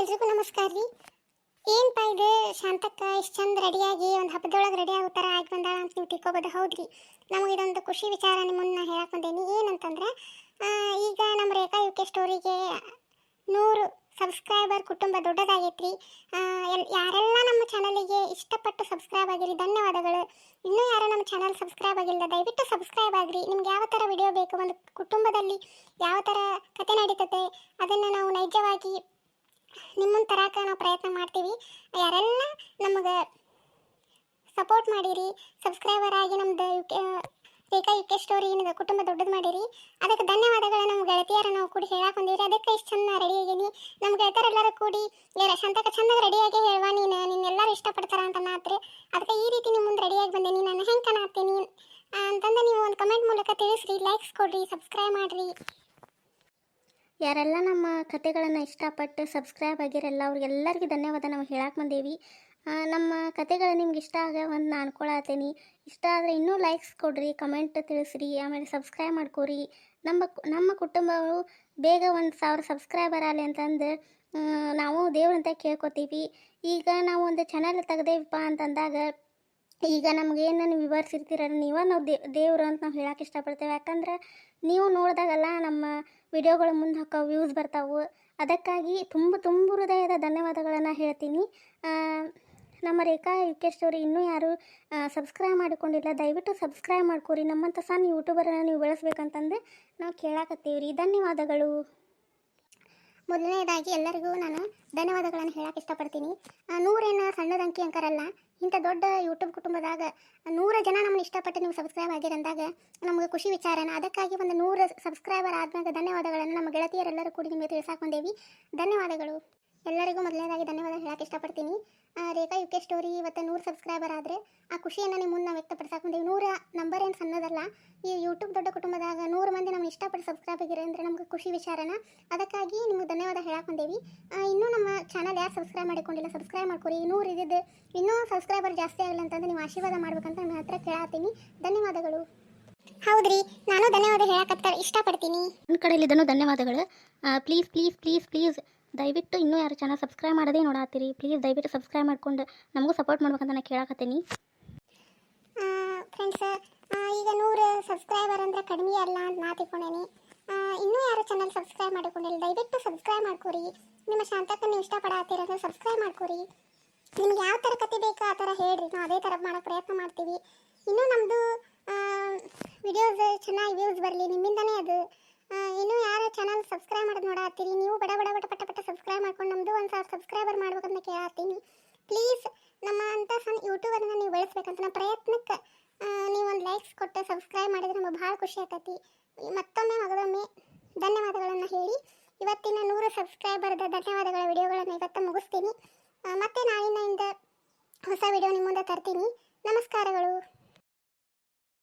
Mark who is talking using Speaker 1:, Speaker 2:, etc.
Speaker 1: ಎಲ್ರಿಗೂ ನಮಸ್ಕಾರ ರೀ. ಏನಪ್ಪ ಇದು ಶಾಂತಕ್ಕ ಇಷ್ಟು ಚಂದ ರೆಡಿಯಾಗಿ ಒಂದು ಹಬ್ಬದೊಳಗೆ ರೆಡಿ ಆಗೋ ಥರ ಆಗಿ ಬಂದಾಳ ಅಂತ ನೀವು ತಿಳ್ಕೊಬೋದು. ಹೌದ್ರಿ, ನಮಗೆ ಇದೊಂದು ಖುಷಿ ವಿಚಾರ ನಿಮ್ಮ ಮುನ್ನ ಹೇಳಕ್ಕೆ ಬಂದೇನಿ. ಏನಂತಂದ್ರೆ ಈಗ ನಮ್ಮ ರೇಖಾ ಯುಕೆ ಸ್ಟೋರಿಗೆ 100 ಸಬ್ಸ್ಕ್ರೈಬರ್ ಕುಟುಂಬ ದೊಡ್ಡದಾಗೈತ್ರಿ. ಯಾರೆಲ್ಲ ನಮ್ಮ ಚಾನಲಿಗೆ ಇಷ್ಟಪಟ್ಟು ಸಬ್ಸ್ಕ್ರೈಬ್ ಆಗಿರಿ, ಧನ್ಯವಾದಗಳು. ಇನ್ನೂ ಯಾರು ನಮ್ಮ ಚಾನಲ್ ಸಬ್ಸ್ಕ್ರೈಬ್ ಆಗಿಲ್ಲ, ದಯವಿಟ್ಟು ಸಬ್ಸ್ಕ್ರೈಬ್ ಆಗಿರಿ. ನಿಮ್ಗೆ ಯಾವ ಥರ ವಿಡಿಯೋ ಬೇಕು, ಒಂದು ಕುಟುಂಬದಲ್ಲಿ ಯಾವ ಥರ ಕತೆ ನಡೀತದೆ ಅದನ್ನು ನಾವು ನೈಜವಾಗಿ ನಿಮ್ಮನ್ನು ತರಕ ನಾವು ಪ್ರಯತ್ನ ಮಾಡ್ತೀವಿ. ಯಾರೆಲ್ಲ ನಮಗೆ ಸಪೋರ್ಟ್ ಮಾಡಿರಿ, ಸಬ್ಸ್ಕ್ರೈಬರ್ ಆಗಿ ನಮ್ಮದು ರೇಖಾ ಯುಕೆ ಸ್ಟೋರಿ ಕುಟುಂಬ ದೊಡ್ಡದು ಮಾಡಿರಿ, ಅದಕ್ಕೆ ಧನ್ಯವಾದಗಳು. ನಮ್ಮ ಗೆಳತಿಯರ ನಾವು ಕೂಡಿ ಹೇಳಕ್ಕೆ ಬಂದಿರಿ, ಅದಕ್ಕೆ ಇಷ್ಟು ಚಂದ ರೆಡಿ ಆಗೀನಿ. ನಮ್ಮ ಗೆಳತಿಯರೆಲ್ಲರೂ ಕೂಡಿ ಶಾಂತಕ ಚಂದಾಗ ರೆಡಿಯಾಗಿ ಹೇಳುವ, ನಿನ್ನೆಲ್ಲರೂ ಇಷ್ಟಪಡ್ತಾರ ಅಂತ ನಾತ್ರಿ. ಅದಕ್ಕೆ ಈ ರೀತಿ ನಿಮ್ಮ ಮುಂದೆ ರೆಡಿಯಾಗಿ ಬಂದೀನಿ, ನಾನು ಹೆಂಗೆ ಕಾಣತ್ತೀನಿ ಅಂತಂದು ನೀವು ಒಂದು ಕಮೆಂಟ್ ಮೂಲಕ ತಿಳಿಸ್ರಿ, ಲೈಕ್ಸ್ ಕೊಡ್ರಿ, ಸಬ್ಸ್ಕ್ರೈಬ್ ಮಾಡಿರಿ.
Speaker 2: ಯಾರೆಲ್ಲ ನಮ್ಮ ಕತೆಗಳನ್ನು ಇಷ್ಟಪಟ್ಟು ಸಬ್ಸ್ಕ್ರೈಬ್ ಆಗಿರಲ್ಲ ಅವ್ರಿಗೆಲ್ಲರಿಗೂ ಧನ್ಯವಾದ ನಾವು ಹೇಳಕ್ಕೆ ಬಂದೇವಿ. ನಮ್ಮ ಕತೆಗಳು ನಿಮ್ಗೆ ಇಷ್ಟ ಆಗ್ಯಾವಂತ ನಾನು ಅನ್ಕೊಳತ್ತೀನಿ. ಇಷ್ಟ ಆದರೆ ಇನ್ನೂ ಲೈಕ್ಸ್ ಕೊಡ್ರಿ, ಕಮೆಂಟ್ ತಿಳಿಸ್ರಿ, ಆಮೇಲೆ ಸಬ್ಸ್ಕ್ರೈಬ್ ಮಾಡ್ಕೊರಿ. ನಮ್ಮ ಕುಟುಂಬವು ಬೇಗ 1000 ಸಬ್ಸ್ಕ್ರೈಬರ್ ಆಗಲಿ ಅಂತಂದು ನಾವು ದೇವ್ರಂತ ಕೇಳ್ಕೊತೀವಿ. ಈಗ ನಾವು ಒಂದು ಚಾನಲ್ ತೆಗ್ದೇವಪ್ಪ ಅಂತಂದಾಗ ಈಗ ನಮಗೇನು ನೀವು ವಿವರಿಸಿರ್ತೀರಲ್ಲ, ನಾವು ದೇವರು ಅಂತ ನಾವು ಹೇಳಕ್ಕೆ ಇಷ್ಟಪಡ್ತೇವೆ. ಯಾಕಂದ್ರೆ ನೀವು ನೋಡಿದಾಗಲ್ಲ ನಮ್ಮ ವಿಡಿಯೋಗಳು ಮುಂದೆ ಹಾಕೋ ವ್ಯೂಸ್ ಬರ್ತಾವೆ. ಅದಕ್ಕಾಗಿ ತುಂಬ ಹೃದಯದ ಧನ್ಯವಾದಗಳನ್ನು ಹೇಳ್ತೀನಿ. ನಮ್ಮ ರೇಖಾ ಯುಕೆ ಸ್ಟೋರಿ ಇನ್ನೂ ಯಾರು ಸಬ್ಸ್ಕ್ರೈಬ್ ಮಾಡಿಕೊಂಡಿಲ್ಲ, ದಯವಿಟ್ಟು ಸಬ್ಸ್ಕ್ರೈಬ್ ಮಾಡ್ಕೊರಿ. ನಮ್ಮಂಥ ಸಣ್ಣ ಯೂಟ್ಯೂಬರನ್ನು ನೀವು ಬೆಳೆಸ್ಬೇಕಂತಂದು ನಾವು ಕೇಳಾಕತ್ತೀವಿ ರೀ. ಧನ್ಯವಾದಗಳು.
Speaker 1: ಮೊದಲನೇದಾಗಿ ಎಲ್ಲರಿಗೂ ನಾನು ಧನ್ಯವಾದಗಳನ್ನು ಹೇಳಕ್ಕೆ ಇಷ್ಟಪಡ್ತೀನಿ. 100 ಸಣ್ಣದ ಅಂಕಿ ಅಂಕರಲ್ಲ, ಇಂಥ ದೊಡ್ಡ ಯೂಟ್ಯೂಬ್ ಕುಟುಂಬದಾಗ 100 ಜನ ನಮ್ಮನ್ನು ಇಷ್ಟಪಟ್ಟು ನೀವು ಸಬ್ಸ್ಕ್ರೈಬ್ ಆಗಿರಂದಾಗ ನಮಗೆ ಖುಷಿ ವಿಚಾರನ. ಅದಕ್ಕಾಗಿ ಒಂದು 100 ಸಬ್ಸ್ಕ್ರೈಬರ್ ಆದ್ಮೇಲೆ ಧನ್ಯವಾದಗಳನ್ನು ನಮ್ಮ ಗೆಳತಿಯರೆಲ್ಲರೂ ಕೂಡಿ ನಿಮಗೆ ತಿಳಿಸಾಕ್ ಬಂದೇವಿ. ಧನ್ಯವಾದಗಳು. ಎಲ್ಲರಿಗೂ ಮೊದಲನೇದಾಗಿ ಧನ್ಯವಾದ ಹೇಳಕ್ಕೆ ಇಷ್ಟಪಡ್ತೀನಿ. ರೇಖಾ ಯುಕೆ ಸ್ಟೋರಿ ಇವತ್ತು 100 ಸಬ್ಸ್ಕ್ರೈಬರ್ ಆದರೆ ಆ ಖುಷಿಯನ್ನು ನಿಮ್ಮ ಮುಂದೆ ನಾವು ವ್ಯಕ್ತಪಡಿಸಾಕ್ ಬಂದೇವಿ. 100 ನಂಬರ್ ಏನು ಸಣ್ಣದಲ್ಲ. ಈ ಯೂಟ್ಯೂಬ್ ದೊಡ್ಡ ಕುಟುಂಬದಾಗ 100 ಮಂದಿ ನಮ್ಮ ಇಷ್ಟಪಟ್ಟು ಸಬ್ಸ್ಕ್ರೈಬ್ ಆಗಿರಿ ಅಂದರೆ ನಮ್ಗೆ ಖುಷಿ ವಿಚಾರನ. ಅದಕ್ಕಾಗಿ ನಿಮ್ಗೆ ಧನ್ಯವಾದ ಹೇಳಕ್ಕೆ ಬಂದೇವಿ. ಇನ್ನೂ ನಮ್ಮ ಚಾನಲ್ ಯಾರು ಸಬ್ಸ್ಕ್ರೈಬ್ ಮಾಡಿಕೊಂಡಿಲ್ಲ, ಸಬ್ಸ್ಕ್ರೈಬ್ ಮಾಡ್ಕೊರಿ. 100 ಇದ್ದಿದ್ದು ಇನ್ನೂ ಸಬ್ಸ್ಕ್ರೈಬರ್ ಜಾಸ್ತಿ ಆಗಲ್ಲ ಅಂತಂದು ನೀವು ಆಶೀರ್ವಾದ ಮಾಡ್ಬೇಕಂತ ನಿಮ್ಮ ಹತ್ರ ಕೇಳತ್ತೀನಿ. ಧನ್ಯವಾದಗಳು. ಹೌದ್ರಿ, ನಾನು ಧನ್ಯವಾದ ಹೇಳಕ್ಕೆ ಇಷ್ಟಪಡ್ತೀನಿ.
Speaker 2: ನನ್ನ ಕಡೆಯಲ್ಲಿದ್ದನು ಧನ್ಯವಾದಗಳು. ಪ್ಲೀಸ್ ದಯವಿಟ್ಟು ಇನ್ನೂ ಯಾರು ಚಾನಲ್ ಸಬ್ಸ್ಕ್ರೈಬ್ ಮಾಡೋದೇ ನೋಡಾತ್ತೀರಿ, ಪ್ಲೀಸ್ ದಯವಿಟ್ಟು ಸಬ್ಸ್ಕ್ರೈಬ್ ಮಾಡ್ಕೊಂಡು ನಮಗೂ ಸಪೋರ್ಟ್ ಮಾಡ್ಬೇಕಂತ ನಾನು ಕೇಳಕತ್ತೀನಿ.
Speaker 1: ಫ್ರೆಂಡ್ಸ್, ಈಗ 100 ಸಬ್ಸ್ಕ್ರೈಬರ್ ಅಂದರೆ ಕಡಿಮೆ ಅಲ್ಲ ಅಂತ ನಾ ತಿಳ್ಕೊಂಡೇನಿ. ಇನ್ನೂ ಯಾರು ಚಾನಲ್ ಸಬ್ಸ್ಕ್ರೈಬ್ ಮಾಡಿಕೊಂಡಿಲ್ಲ, ದಯವಿಟ್ಟು ಸಬ್ಸ್ಕ್ರೈಬ್ ಮಾಡ್ಕೊರಿ. ನಿಮ್ಮ ಶಾಂತಕ್ಕ ನೀವು ಇಷ್ಟಪಡತ್ತೀರ ಸಬ್ಸ್ಕ್ರೈಬ್ ಮಾಡ್ಕೊರಿ. ನಿಮ್ಗೆ ಯಾವ ಥರ ಕತೆ ಬೇಕೋ ಆ ಥರ ಹೇಳ್ರಿ, ನಾವು ಅದೇ ಥರ ಮಾಡೋಕ್ಕೆ ಪ್ರಯತ್ನ ಮಾಡ್ತೀವಿ. ಇನ್ನೂ ನಮ್ಮದು ವಿಡಿಯೋಸ್ ಚೆನ್ನಾಗಿ ವ್ಯೂಸ್ ಬರಲಿ, ನಿಮ್ಮಿಂದನೇ ಅದು. ಇನ್ನೂ ಯಾರು ಚಾನಲ್ ಸಬ್ಸ್ಕ್ರೈಬ್ ಮಾಡೋದು ನೋಡತ್ತೀರಿ, ನೀವು ಬಡ ಪಟ ಸಬ್ಸ್ಕ್ರೈಬ್ ಮಾಡ್ಕೊಂಡು ನಮ್ಮದು 1000 ಸಬ್ಸ್ಕ್ರೈಬರ್ ಮಾಡ್ಬೇಕಂತ ಕೇಳತ್ತೀನಿ. ಪ್ಲೀಸ್ ನಮ್ಮ ಅಂಥ ಸಣ್ಣ ಯೂಟ್ಯೂಬರನ್ನ ನೀವು ಬೆಳೆಸ್ಬೇಕಂತ ನಮ್ಮ ಪ್ರಯತ್ನಕ್ಕೆ ನೀವು ಒಂದು ಲೈಕ್ಸ್ ಕೊಟ್ಟು ಸಬ್ಸ್ಕ್ರೈಬ್ ಮಾಡಿದ್ರೆ ನಮಗೆ ಭಾಳ ಖುಷಿ ಆಗ್ತೈತಿ. ಮತ್ತೊಮ್ಮೆ ಧನ್ಯವಾದಗಳನ್ನು ಹೇಳಿ ಇವತ್ತಿನ 100 ಸಬ್ಸ್ಕ್ರೈಬರ್ದ ಧನ್ಯವಾದಗಳ ವಿಡಿಯೋಗಳನ್ನು ಇವತ್ತು ಮುಗಿಸ್ತೀನಿ. ಮತ್ತೆ ನಾಳಿನಿಂದ ಹೊಸ ವಿಡಿಯೋ ನಿಮ್ಮ ಮುಂದೆ ತರ್ತೀನಿ. ನಮಸ್ಕಾರಗಳು.